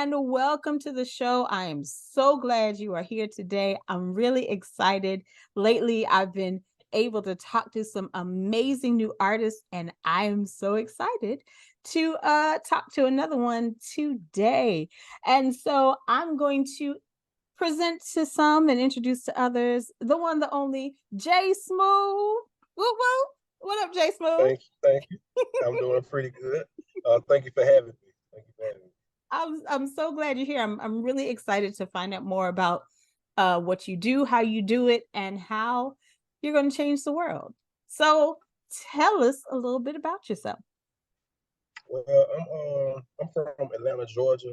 and welcome to the show. I am so glad you are here today. I'm really excited. Lately, I've been able to talk to some amazing new artists, and I am so excited to talk to another one today. And so I'm going to present to some and introduce to others the one, the only JSmoovh. Woo woo. What up, JSmoovh? Thank you. I'm doing pretty good. Thank you for having me. Thank you for having me. I'm so glad you're here. I'm really excited to find out more about what you do, how you do it, and how you're going to change the world. So tell us a little bit about yourself. Well, I'm from Atlanta, Georgia.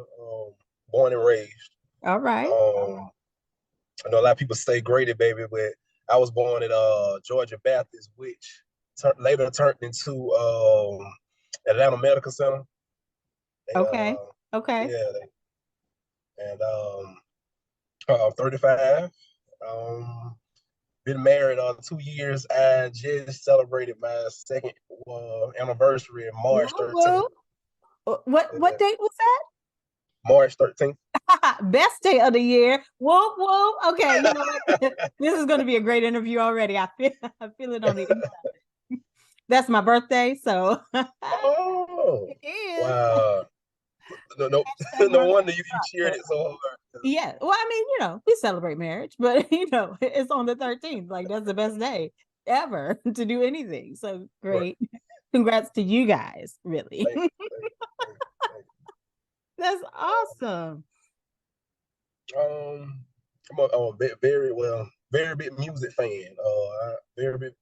Born and raised. All right. I know a lot of people say Grady, baby, but I was born at Georgia Baptist, which later turned into Atlanta Medical Center. They, Okay. Okay. yeah, and I'm 35. Um, been married 2 years. I just celebrated my second anniversary in March Woo 13th. woo. What date was that? March 13th. Best day of the year. Whoop whoop. Okay, you know what? This is going to be a great interview already. I feel it on the inside. That's my birthday, so Oh, it is. wow. No, Hashtag no birthday wonder you cheered sucks. it so hard. Yeah. Well, I mean, we celebrate marriage, but it's on the 13th. Like that's the best day ever to do anything. So Right. great. Congrats to you guys, really. Thank you, thank you, thank That's awesome. you. I'm a very well, very big music fan. Very big,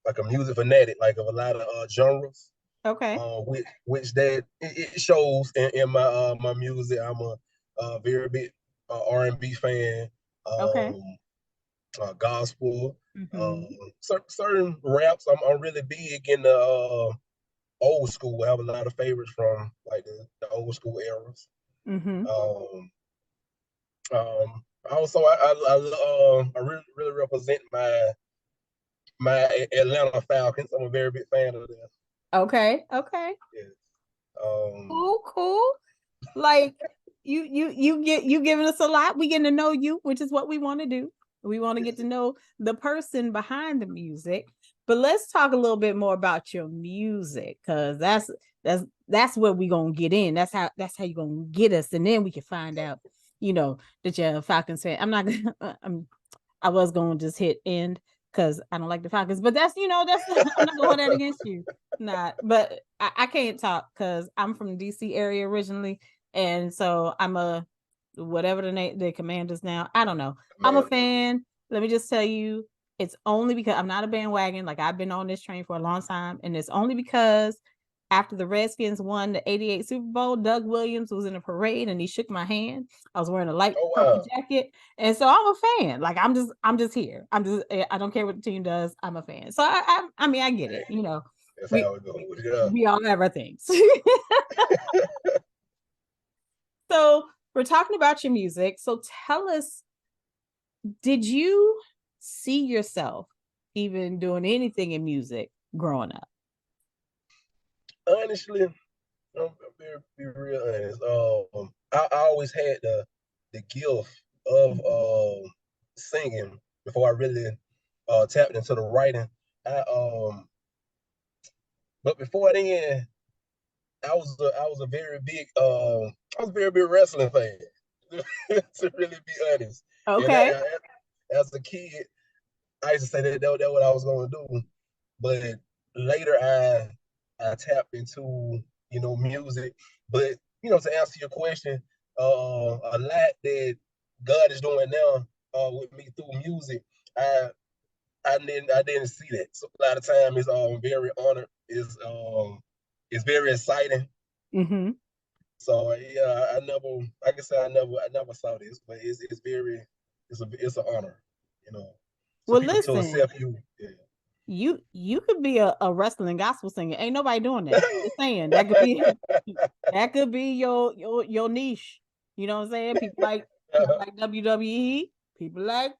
like a music fanatic, like of a lot of genres. Okay. Which that it shows in my music. I'm a very big R&B fan, Okay. um, gospel, Hmm. certain raps. I'm really big in the old school. I have a lot of favorites from like the old school eras. Hmm. Um, Also, I really represent my Atlanta Falcons. I'm a very big fan of them. Okay. Okay. Yes. Um, Cool. Cool. Like you giving us a lot. We getting to know you, which is what we want to do. We want to get to know the person behind the music. But let's talk a little bit more about your music, because that's where we gonna get in. That's how you're gonna get us, and then we can find out, that you're a Falcons fan. I'm not gonna I was gonna just hit end because I don't like the Falcons, but that's I'm not gonna hold that against you. Not, but I can't talk because I'm from the DC area originally, and so I'm a whatever the Commanders now. I don't know. I'm a man, fan. Let me just tell you, it's only because I'm not a bandwagon. Like I've been on this train for a long time, and it's only because after the Redskins won the '88 Super Bowl, Doug Williams was in a parade and he shook my hand. I was wearing a light oh purple wow, jacket, and so I'm a fan. Like I'm just here. I don't care what the team does. I'm a fan. So I mean I get it. that's We how it goes. Yeah. we all have our things. So we're talking about your music. So tell us, did you see yourself even doing anything in music growing up? Honestly, I'm be real honest. I always had the gift of singing before I really tapped into the writing. I But before then, I was a very big I was a very big wrestling fan. To really be honest, and Okay. as a kid, I used to say that what I was going to do. But later, I tapped into music. But to answer your question, a lot that God is doing now with me through music, I I didn't see that. So a lot of time is very honored. Is very exciting. Mm-hmm. So yeah, I never, like I said, I never saw this, but it's very, it's an honor, you know, for Well, people to listen, accept you. Yeah. you could be a wrestling gospel singer. Ain't nobody doing that. Just saying that could be your niche. You know what I'm saying? People like WWE, people like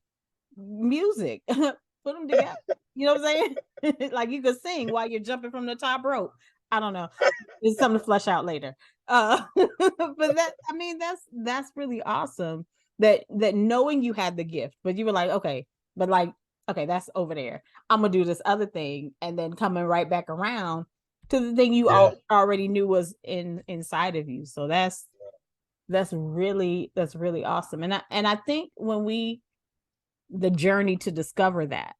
music. Put them together. You know what I'm saying? Like you could sing while you're jumping from the top rope. I don't know. It's something to flesh out later. But that's really awesome that knowing you had the gift, but you were like, okay, but like, okay, that's over there. I'm gonna do this other thing, and then coming right back around to the thing you already knew was inside of you. So that's really awesome. And I think when the journey to discover that,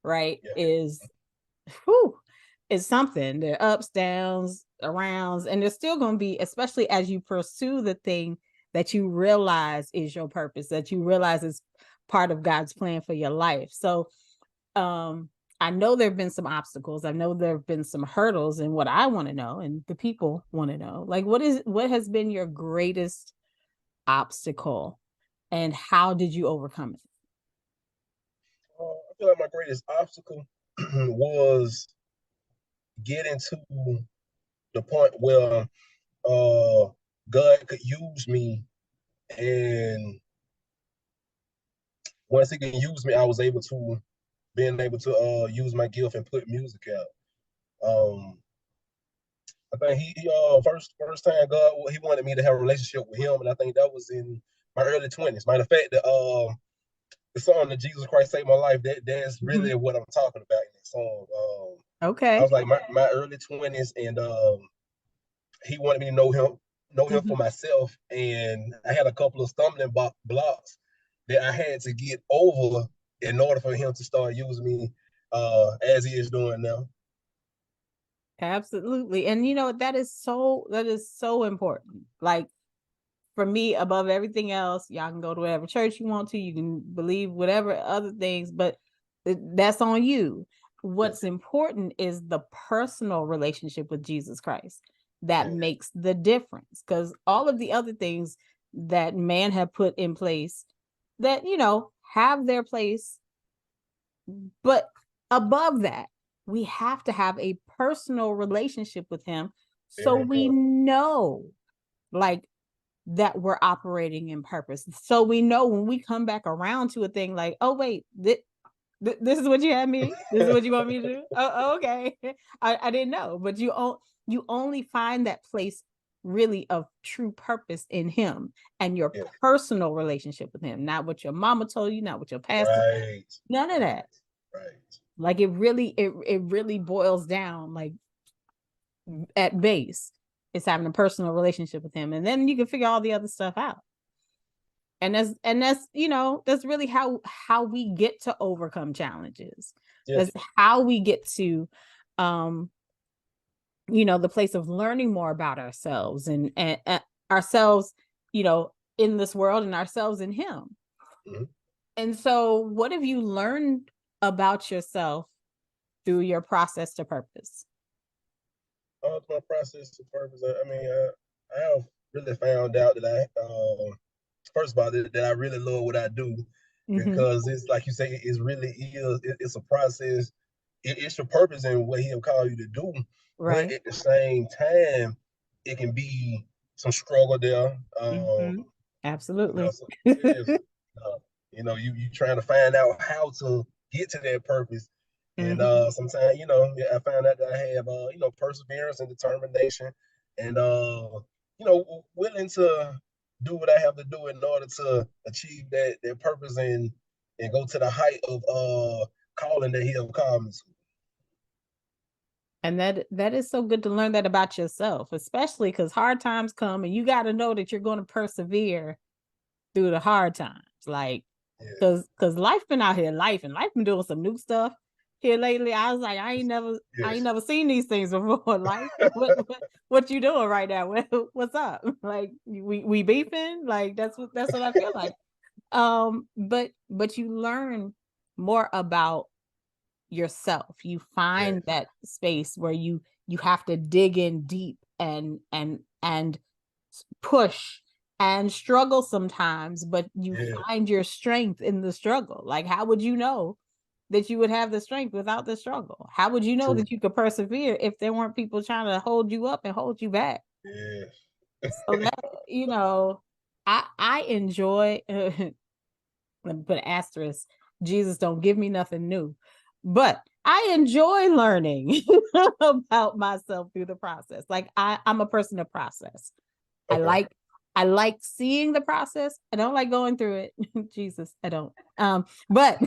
right, is whew, is something. There are ups, downs, arounds, and there's still going to be, especially as you pursue the thing that you realize is your purpose, that you realize is part of God's plan for your life. So I know there have been some obstacles. I know there have been some hurdles, and what I want to know, and the people want to know, like, what has been your greatest obstacle, and how did you overcome it? I feel like my greatest obstacle was getting to the point where God could use me, and once He can use me, I was able to use my gift and put music out. I think he first time God he wanted me to have a relationship with Him, and I think that was in my early 20s. Matter of fact, the song that Jesus Christ Saved My Life, that's Mm-hmm. really what I'm talking about in that song. I Okay. was like my early 20s, and He wanted me to know him Mm-hmm. for myself, and I had a couple of stumbling blocks that I had to get over in order for Him to start using me as He is doing now. Absolutely. And that is so important. Like, for me, above everything else, y'all can go to whatever church you want to, you can believe whatever other things, but that's on you. Yeah, What's important is the personal relationship with Jesus Christ that yeah, makes the difference, because all of the other things that man have put in place that have their place, but above that, we have to have a personal relationship with him, so very we important. know, like, that we're operating in purpose. So we know when we come back around to a thing, like, oh wait, this is what you had me. This is what you want me to do. Oh, okay. I didn't know, but you only find that place really of true purpose in him and your Yeah, personal relationship with him, not what your mama told you, not what your pastor, right, none of right, that. right. Like, it really boils down, like, at base, it's having a personal relationship with him, and then you can figure all the other stuff out. And that's really how we get to overcome challenges. Yeah, That's how we get to um the place of learning more about ourselves, and ourselves, in this world, and ourselves in him. mhm. And so, what have you learned about yourself through your process to purpose? My process of purpose. I mean, I have really found out that first of all, that I really love what I do, Mm-hmm. because it's like you say, it's a process. It's your purpose and what He'll call you to do, but Right. at the same time, it can be some struggle there. Mm-hmm. Absolutely. So yes, uh, you trying to find out how to get to that purpose, and Mm-hmm. sometimes I found out that I have perseverance and determination, and willing to do what I have to do in order to achieve that purpose, and go to the height of calling that He have called me to. And that is so good to learn that about yourself, especially because hard times come, and you got to know that you're going to persevere through the hard times. Like, Yeah, because life been out here, life been doing some new stuff here lately. I was like, I ain't never yes, seen these things before. Life, what you doing right now? What's up? Like, we beefing? Like, that's what I feel like. But you learn more about yourself. You yes, find that space where you have to dig in deep, and push and struggle sometimes, but you yeah, find your strength in the struggle. Like, how would you know that you would have the strength without the struggle? How would you know true, that you could persevere if there weren't people trying to hold you up and hold you back? yes, So that, I enjoy let me put an asterisk. Jesus don't give me nothing new. But I enjoy learning about myself through the process. Like I'm a person of process. I Okay. like I like seeing the process. I don't like going through it. Jesus, I don't. But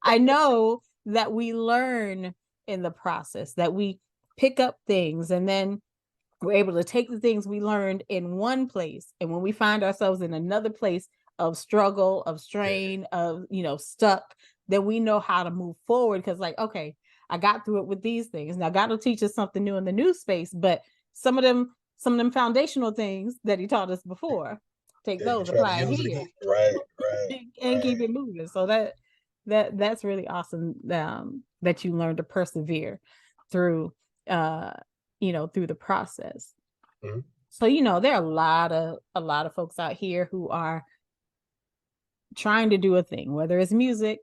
I know that we learn in the process, that we pick up things and then we're able to take the things we learned in one place. And when we find ourselves in another place of struggle, of strain, of, stuck, then we know how to move forward. Cause like, okay, I got through it with these things. Now God will teach us something new in the new space, but some of them foundational things that he taught us before, take Yeah, you those, try to apply it use it here, again. Right, right, and keep right. it moving. So that's really awesome, that you learn to persevere through, uh, through the process. Mhm. So, there are a lot of folks out here who are trying to do a thing, whether it's music,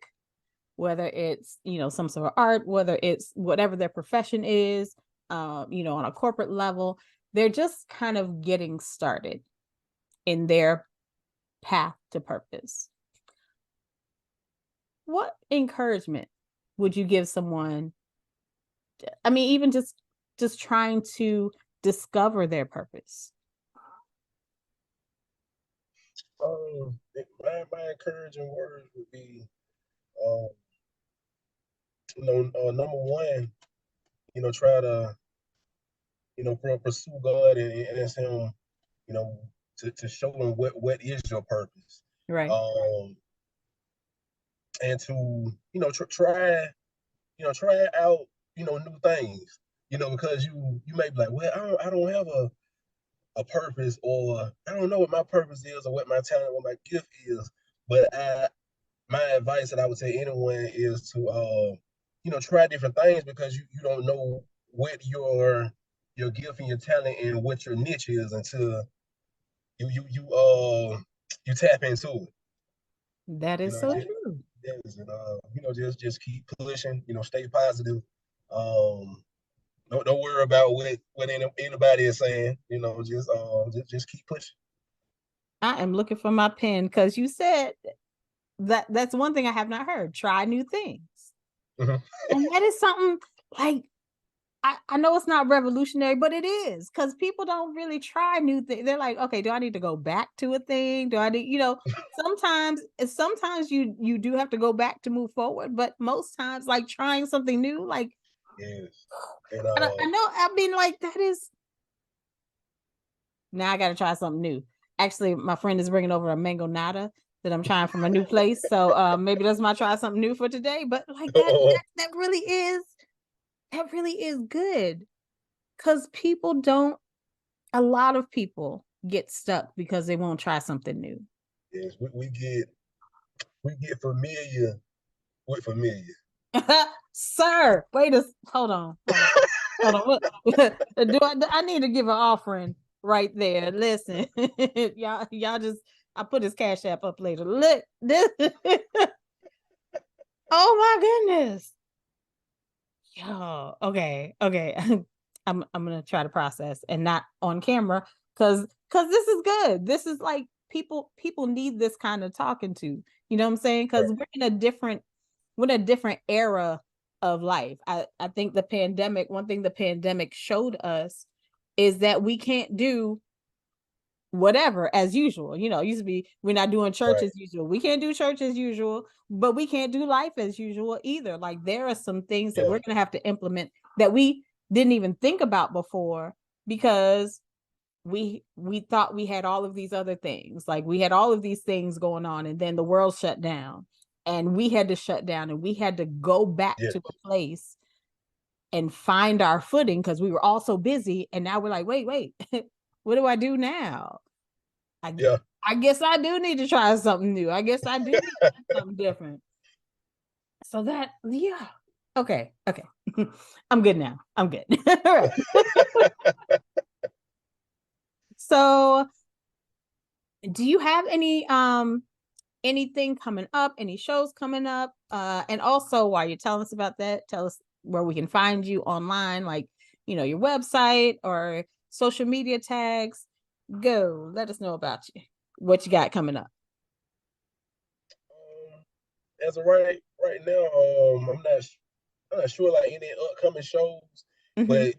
whether it's, some sort of art, whether it's whatever their profession is, on a corporate level, they're just kind of getting started in their path to purpose. What encouragement would you give someone? I mean, even just trying to discover their purpose. My encouraging words would be, um, number one, try to, pursue God and ask Him, you know, to show Him what is your purpose, Right. um, and to, try, try out, new things, because you may be like, well, I don't have a purpose, or I don't know what my purpose is, or what my talent, what my gift is, but my advice that I would say anyone is to try different things, because you don't know what your gift and your talent and what your niche is until you tap into it. That You is know, so just, true. yes, and just keep pushing. Stay positive. Um, don't worry about what anybody is saying. Just keep pushing. I am looking for my pen because you said that's one thing I have not heard. Try new things. Mhm. And that is something like I know it's not revolutionary, but it is because people don't really try new things. They're like, okay, do I need to go back to a thing? Do I need, sometimes you do have to go back to move forward, but most times like trying something new, like Yes, and I know, I mean, like that is now I got to try something new. Actually, my friend is bringing over a mango nata that I'm trying from a new place. So maybe that's my try something new for today. But like that really is good because people don't. A lot of people get stuck because they won't try something new. yes, we get familiar with familiar. Sir, hold on, hold on, hold on. What do I need to give an offering right there? Listen, y'all just I put his cash app up later. Look, this. Oh my goodness. Yo, okay. I'm gonna try to process and not on camera because this is good. This is like people need this kind of talking to. You know what I'm saying? Because we're in a different era of life. I think one thing the pandemic showed us is that we can't do whatever as usual. It used to be we're not doing church Right. as usual. We can't do church as usual, but we can't do life as usual either. Like there are some things that Yeah. we're gonna have to implement that we didn't even think about before because we thought we had all of these other things. Like we had all of these things going on, and then the world shut down, and we had to shut down, and we had to go back Yes. to a place and find our footing because we were all so busy. And now we're like, wait, what do I do now? I Yeah. I guess I do need to try something new. I guess I do need to try something different. So that, yeah. Okay. I'm good now. I'm good. All right. So do you have anything coming up, any shows coming up? And also while you're telling us about that, tell us where we can find you online, like your website or social media tags. Go. Let us know about you. What you got coming up. As of right now, I'm not. I'm not sure like any upcoming shows, Mm-hmm. but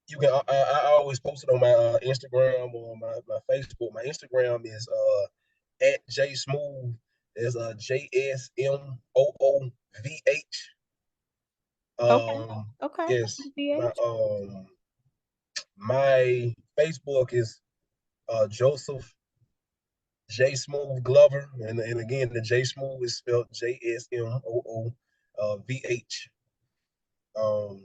you can. I always post it on my Instagram or my Facebook. My Instagram is at JSmoovh. There's a JSMOOVH. Okay. Um, Okay. yes, VH. my Facebook is Joseph JSmoovh Glover, and again the JSmoovh is spelled JSMOOVH. Um,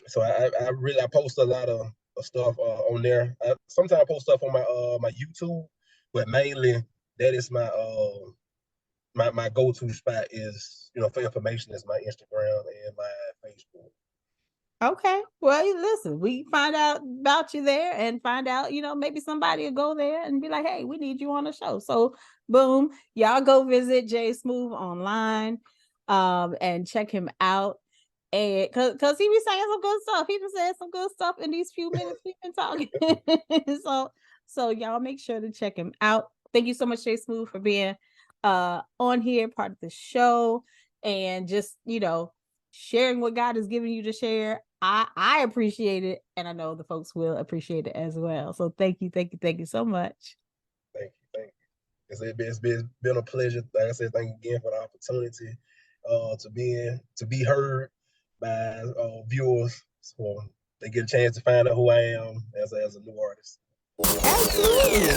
so I really I post a lot of stuff on there. I sometimes post stuff on my YouTube, but mainly that is my go-to spot is for information is my Instagram and my Facebook. Okay. Well, listen, we find out about you there and find out, maybe somebody will go there and be like, hey, we need you on the show. So boom, y'all go visit JSmoovh online and check him out. And cause he be saying some good stuff. He been saying some good stuff in these few minutes we've been talking. so y'all make sure to check him out. Thank you so much, JSmoovh, for being on here, part of the show, and just sharing what God has given you to share. I appreciate it, and I know the folks will appreciate it as well. So thank you so much. Thank you, thank you. It's been a pleasure. Like I said, thank you again for the opportunity to be heard by viewers, so they get a chance to find out who I am as a new artist. Absolutely.